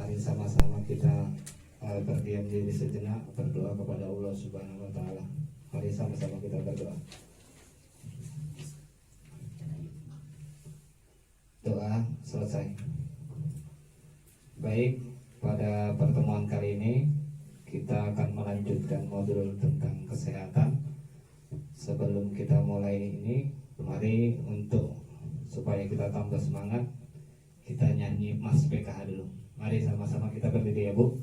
Mari sama-sama kita berdiam diri sejenak, berdoa kepada Allah Subhanahu wa taala. Mari sama-sama kita berdoa. Doa selesai. Baik, pada pertemuan kali ini kita akan melanjutkan modul tentang kesehatan. Sebelum kita mulai ini, mari untuk supaya kita tambah semangat, kita nyanyi Mas PKH dulu. Mari sama-sama kita berdiri ya Bu.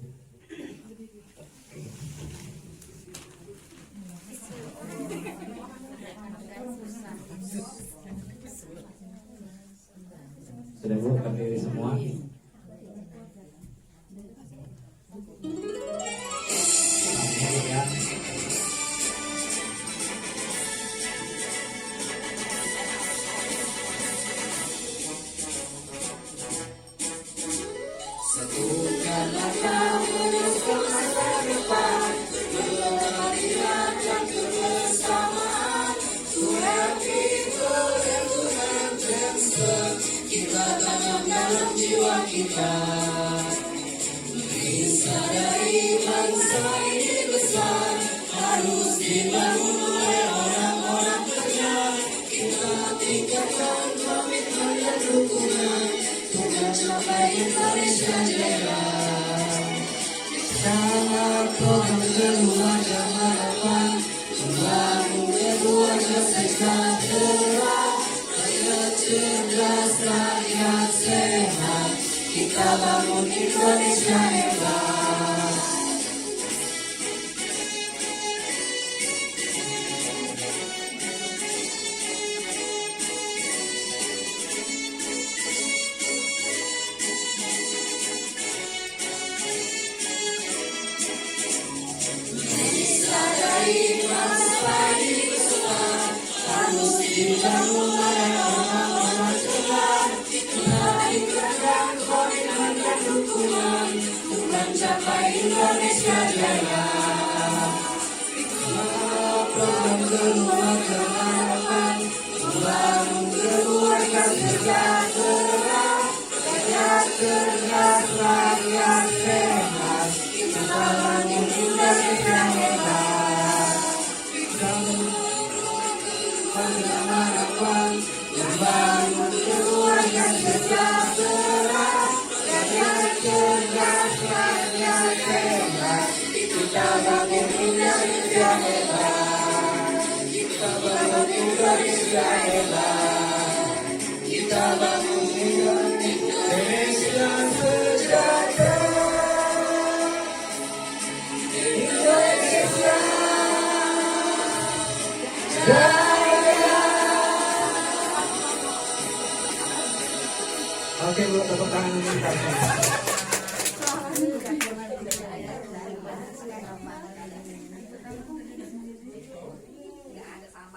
Sudah Bu, berdiri semua. Kita bisa dari bangsa ini besar, harus dibangun oleh orang-orang kerja. Kita tingkatkan komitmen dan dukungan untuk mencapai Indonesia Jaya. Dalam program keluarga harapan, membangun keluarga sejahtera, rakyat cerdas, rakyat sehat. Kita bangun Indonesia hebat. Bisa dari bangsa ini besar, harus dibangun oleh orang-orang cerdas. Kita tingkatkan komitmen dan dukungan untuk mencapai Indonesia Jaya. Program keluarga harapan, membangun keluarga sejahtera, rakyat cerdas, rakyat sehat. Kita bangun Indonesia hebat. Program harapan, membangun keluarga sejahtera, rakyat cerdas, rakyat sehat. Kita bangun Indonesia hebat. Kita bangun Indonesia hebat. Kita bangun Indonesia sejahtera. Indonesia Jaya. Oke Bu, tepuk tangan kita.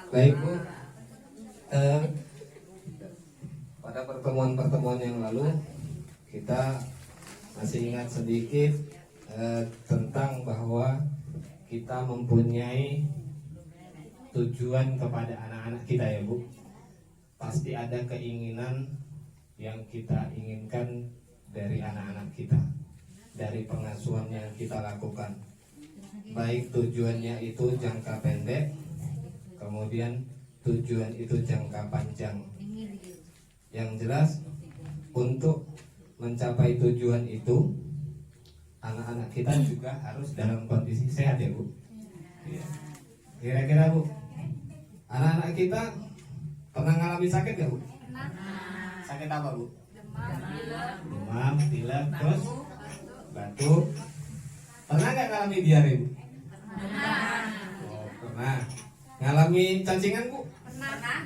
Baik Bu, pada pertemuan-pertemuan yang lalu kita masih ingat sedikit tentang bahwa kita mempunyai tujuan kepada anak-anak kita ya Bu. Pasti ada keinginan yang kita inginkan dari anak-anak kita, dari pengasuhan yang kita lakukan. Baik tujuannya itu jangka pendek, kemudian tujuan itu jangka panjang. Yang jelas untuk mencapai tujuan itu, anak-anak kita juga harus dalam kondisi sehat ya Bu. Kira-kira Bu, anak-anak kita pernah mengalami sakit gak Bu? Sakit apa Bu? Demam, pilek, terus batuk. Pernah nggak ngalami diare Bu? Oh, pernah. Ngalami cacingan Bu? Pernah.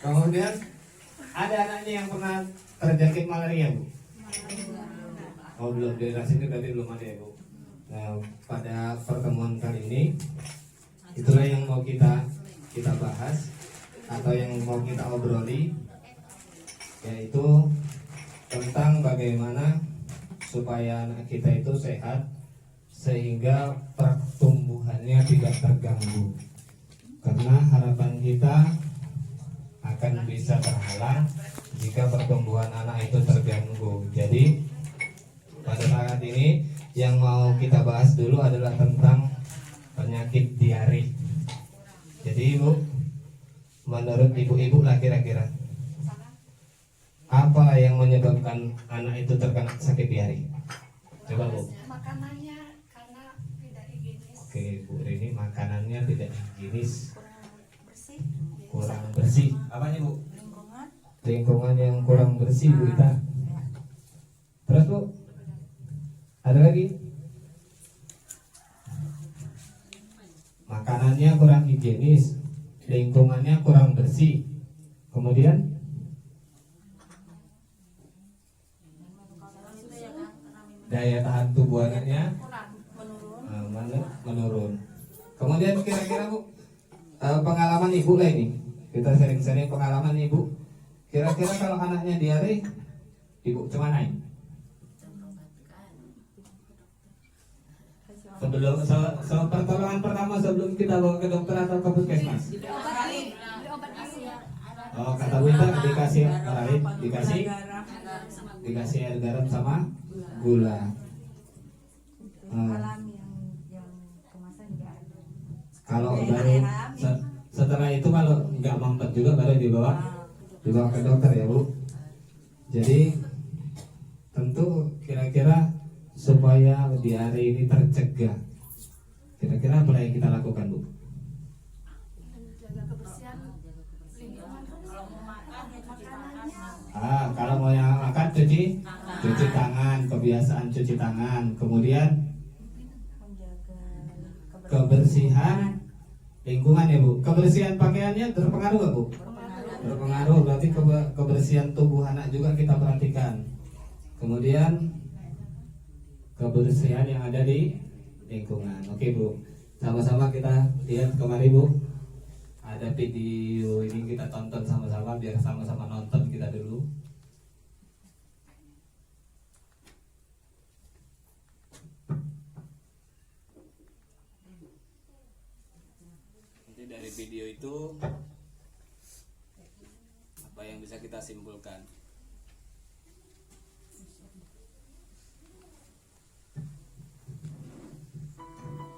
Kemudian ada anaknya yang pernah terjangkit malaria Bu? Oh belum, daerah sini berarti belum ada ya Bu. Nah, pada pertemuan kali ini itulah yang mau kita bahas atau yang mau kita obroli, yaitu tentang bagaimana supaya anak kita itu sehat sehingga pertumbuhannya tidak terganggu. Karena harapan kita akan bisa terhalang jika pertumbuhan anak itu terganggu. Jadi yang mau kita bahas dulu adalah tentang penyakit diare. Jadi Ibu, menurut ibu-ibu lah kira-kira apa yang menyebabkan anak itu terkena sakit diare? Coba Bu. Makanannya karena tidak higienis, Oke Bu Rini, makanannya tidak higienis, kurang bersih, kurang bersih. Apanya Bu? lingkungan, Lingkungan yang kurang bersih Bu Ita. Terus Bu, ada lagi? Makanannya kurang higienis, lingkungannya kurang bersih. Kemudian daya tahan tubuh anaknya menurun. Kemudian kira-kira Bu, pengalaman Ibu lah ini. Kita sering-sering pengalaman Ibu. Kira-kira kalau anaknya diare, Ibu cemanain? Sebelum pertolongan pertama sebelum kita bawa ke dokter atau ke puskesmas. diobati, diobati. Oh, kata Bu Ita dikasih oralit, dikasih air garam sama gula. Alami yang kemasan juga ada. Kalau baru setelah itu kalau nggak mampet juga baru dibawa ke dokter ya Bu. Jadi tentu kira-kira supaya diare ini tercegah, kira-kira apa yang kita lakukan Bu? Jaga kebersihan lingkungan, makanannya. Kalau mau yang makan cuci tangan, kebiasaan cuci tangan, kemudian Menjaga kebersihan lingkungan ya Bu. Kebersihan pakaiannya terpengaruh nggak Bu? Berpengaruh, berarti kebersihan tubuh anak juga kita perhatikan. Kemudian kebersihan yang ada di lingkungan. Oke Bu, sama-sama kita lihat kemari Bu. Ada video ini kita tonton sama-sama biar sama-sama nonton kita dulu. Nanti dari video itu apa yang bisa kita simpulkan?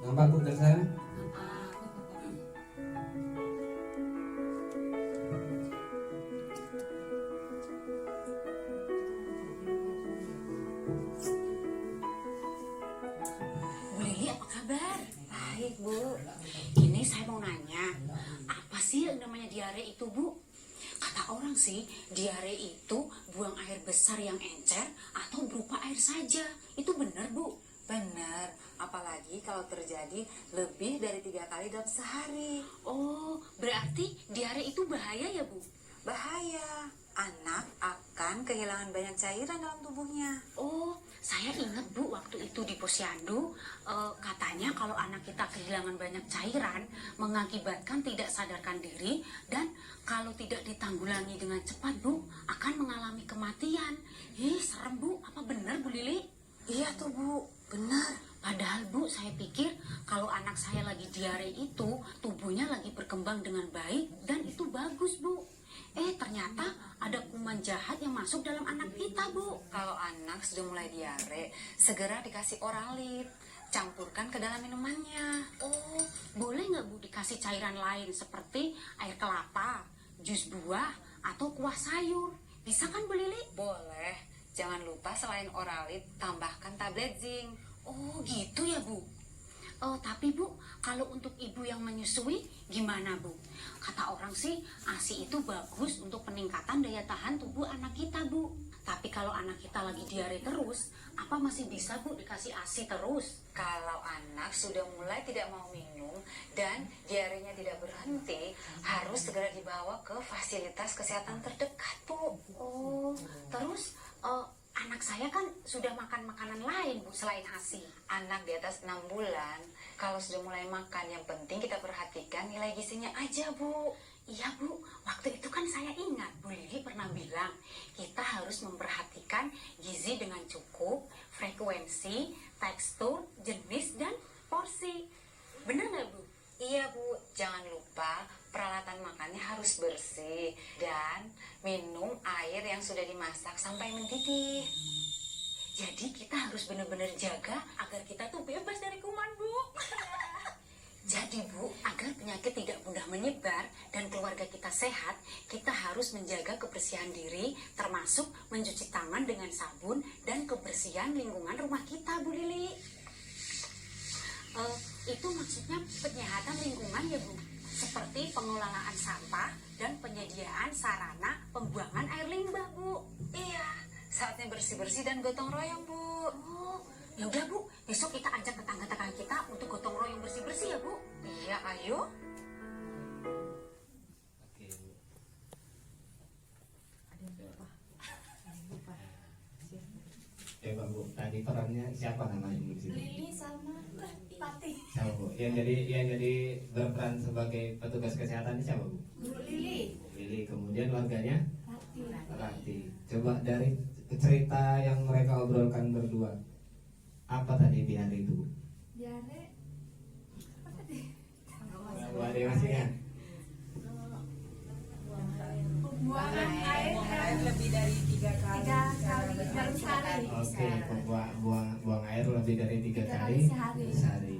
Nampak Bu dari sana? Bu Lili, apa kabar? baik Bu. Ini saya mau nanya, apa sih yang namanya diare itu, Bu? Kata orang sih, diare itu buang air besar yang encer atau berupa air saja. Itu benar, Bu? Benar, apalagi kalau terjadi lebih dari 3 kali dalam sehari. Oh, berarti diare itu bahaya ya, Bu? Bahaya, anak akan kehilangan banyak cairan dalam tubuhnya. Oh, saya ingat Bu, waktu itu di posyandu, katanya kalau anak kita kehilangan banyak cairan, mengakibatkan tidak sadarkan diri, dan kalau tidak ditanggulangi dengan cepat Bu, akan mengalami kematian. Serem Bu, apa benar Bu Lili? Iya tuh Bu, benar. Padahal Bu, saya pikir kalau anak saya lagi diare itu, tubuhnya lagi berkembang dengan baik, dan itu bagus Bu. Ternyata ada kuman jahat yang masuk dalam anak kita Bu. Kalau anak sudah mulai diare, segera dikasih oralit. Campurkan ke dalam minumannya. Oh, boleh nggak Bu dikasih cairan lain seperti air kelapa, jus buah, atau kuah sayur? Bisa kan Bu Lili? Boleh, jangan lupa selain oralit, tambahkan tablet zinc. Oh gitu ya Bu. Tapi Bu, kalau untuk ibu yang menyusui gimana Bu? Kata orang sih ASI itu bagus untuk peningkatan daya tahan tubuh anak kita Bu. Tapi kalau anak kita lagi diare terus, apa masih bisa Bu dikasih ASI terus? Kalau anak sudah mulai tidak mau minum dan diarenya tidak berhenti, harus segera dibawa ke fasilitas kesehatan terdekat Bu. Oh, terus anak saya kan sudah makan makanan lain Bu selain ASI. Anak di atas 6 bulan, kalau sudah mulai makan, yang penting kita perhatikan nilai gizinya aja Bu. Iya Bu, waktu itu kan saya ingat Bu Lili pernah bilang kita harus memperhatikan gizi dengan cukup, frekuensi, tekstur, jenis, dan porsi. Bener nggak Bu? Iya Bu, jangan lupa peralatan makannya harus bersih dan minum air yang sudah dimasak sampai mendidih. Jadi kita harus harus benar-benar jaga agar kita tuh bebas dari kuman, Bu. Jadi Bu, agar penyakit tidak mudah menyebar dan keluarga kita sehat, kita harus menjaga kebersihan diri, termasuk mencuci tangan dengan sabun dan kebersihan lingkungan rumah kita, Bu Lili. Itu maksudnya penyehatan lingkungan ya Bu, seperti pengelolaan sampah dan penyediaan sarana pembuangan air limbah, Bu. Iya, saatnya bersih-bersih dan gotong royong, Bu. Oh, ya udah Bu, besok kita ajak tetangga-tetangga kita untuk gotong royong bersih-bersih ya Bu. Iya, ayo. Oke, Bu. Coba Bu, tadi perannya siapa namanya Bu di sini? Lili sama Tati. Siapa Bu? Yang jadi berperan sebagai petugas kesehatan ini siapa Bu? Guru Lili. Lili, kemudian warganya Tati. Rati. Coba dari cerita yang mereka obrolkan berdua, apa tadi di hari itu Bu? Diare. Apa tadi? Bu Ade masih ingat? Pembuangan air lebih dari 3 kali 3 kali dalam sehari. Oke, buang air lebih dari 3 kali sehari. sehari.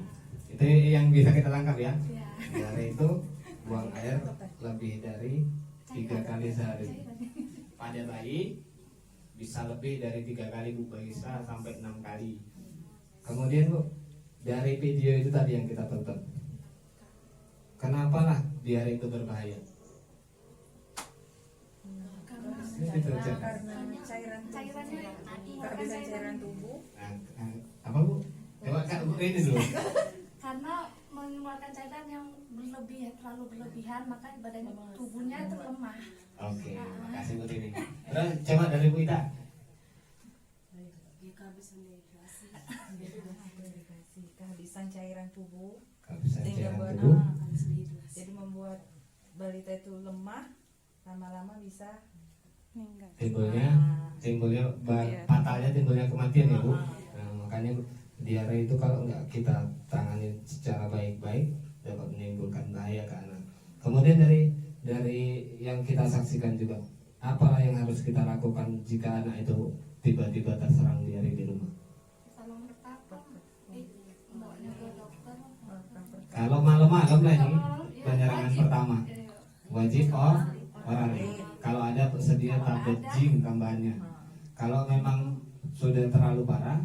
Itu yang bisa kita tangkap ya. Ya. Di hari itu buang air lebih dari 3 kali sehari. Pada bayi bisa lebih dari 3 kali, Bu, bisa sampai 6 kali. Kemudian Bu, dari video itu tadi yang kita tonton, kenapa lah di hari itu berbahaya? Itu cek. karena cairan Cairannya kehabisan cairan tubuh. Nah, apa Bu? Coba Kak Bu ini dulu. karena mengeluarkan cairan yang terlalu berlebihan, maka badan tubuhnya itu lemah. Oke, makasih Bu Tini. Terus coba dari Bu Ita. Kehabisan cairan tubuh Kehabisan sehingga cairan buat- tubuh. jadi membuat balita itu lemah, lama-lama bisa timbulnya fatalnya timbulnya kematian ya Bu. Nah, makanya diare itu kalau nggak kita tangani secara baik-baik dapat menimbulkan bahaya ke anak. Kemudian dari yang kita saksikan juga, apalah yang harus kita lakukan jika anak itu tiba-tiba terserang diare di rumah? Kalau pertama, bawanya ke dokter. Kalau malam-malam lah ini Ya, penyerangan wajib. pertama, wajib orali. Kalau ada sedia tablet zinc tambahannya. Kalau memang sudah terlalu parah,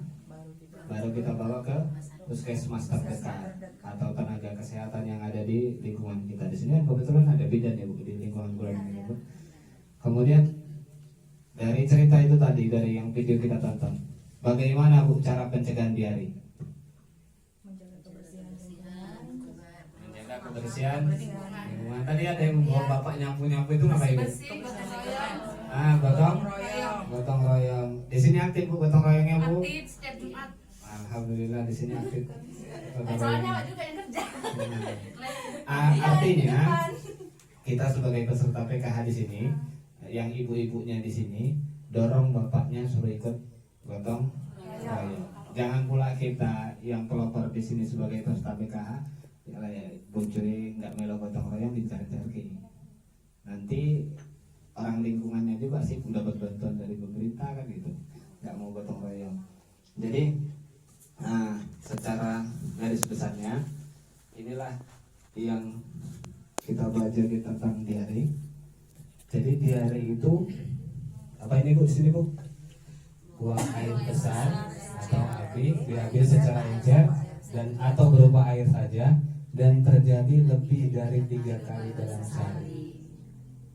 baru kita bawa ke puskesmas terdekat atau tenaga kesehatan yang ada di lingkungan kita. Di sini kebetulan ada bidan ya Bu di lingkungan bulan ini Bu. Kemudian dari cerita itu tadi, dari yang video kita tonton, bagaimana Bu cara pencegahan diare? menjaga kebersihan lingkungan. Menjaga kebersihan lingkungan. Tadi ada yang bawa bapak nyapu itu ngapain Bu? Gotong royong. Di sini aktif Bu gotong royongnya Bu. Aktif setiap Jumat. Alhamdulillah di sini aktif. Gotong Soalnya royong. Wak juga yang kerja. Artinya kita sebagai peserta PKH di sini, yang ibu-ibunya di sini, dorong bapaknya suruh ikut gotong royong. Jangan pula kita yang pelopor di sini sebagai peserta PKH, ya bocuri nggak melo gotong royong dicari-cari. Nanti orang lingkungannya juga sih dapat bantuan dari pemerintah kan gitu, nggak mau gotong royong. Jadi secara garis besarnya inilah yang kita belajar tentang diare. Jadi diare itu apa ini Bu di sini Bu? Buang air besar atau diambil secara encer dan atau berupa air saja dan terjadi lebih dari 3 kali dalam sehari.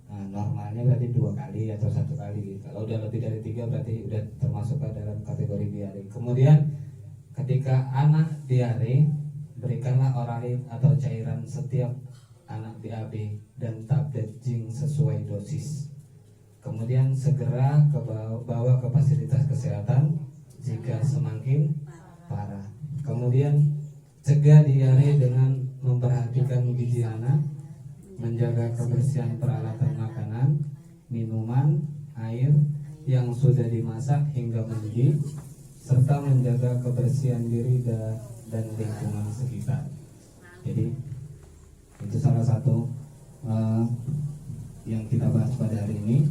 Nah, normalnya berarti 2 kali atau 1 kali. Kalau udah lebih dari 3 berarti udah termasuk ke dalam kategori diare. Kemudian ketika anak diare, berikanlah oralin atau cairan setiap anak BAB dan tablet zinc sesuai dosis. Kemudian segera bawa ke fasilitas kesehatan jika semakin parah. Kemudian cegah diare dengan memperhatikan gizi anak, menjaga kebersihan peralatan makanan, minuman, air yang sudah dimasak hingga mendidih, serta menjaga kebersihan diri dan lingkungan sekitar. Jadi itu salah satu yang kita bahas pada hari ini,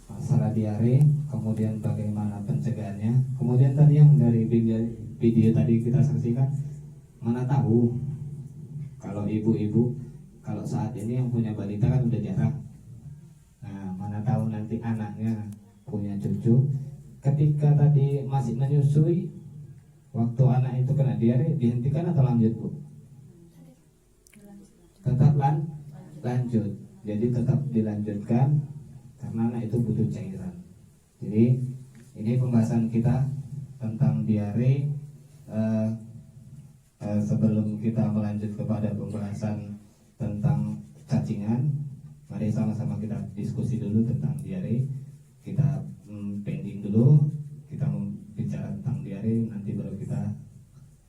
masalah diare, kemudian bagaimana pencegahannya. Kemudian tadi video tadi kita saksikan, mana tahu kalau ibu-ibu kalau saat ini yang punya balita kan udah jarang. Nah, mana tahu nanti anaknya punya cucu, ketika tadi masih menyusui, waktu anak itu kena diare, dihentikan atau lanjut Bu? Tetap lanjut. Jadi tetap dilanjutkan karena anak itu butuh cairan. Jadi ini pembahasan kita tentang diare. Sebelum kita melanjut kepada pembahasan tentang cacingan, mari sama-sama kita diskusi dulu tentang diare. Kita pending dulu, kita bicara tentang diare, nanti baru kita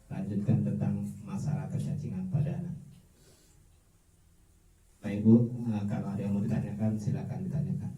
lanjutkan tentang masalah kecacingan pada anak. Baik Bu, kalau ada yang mau ditanyakan silakan ditanyakan.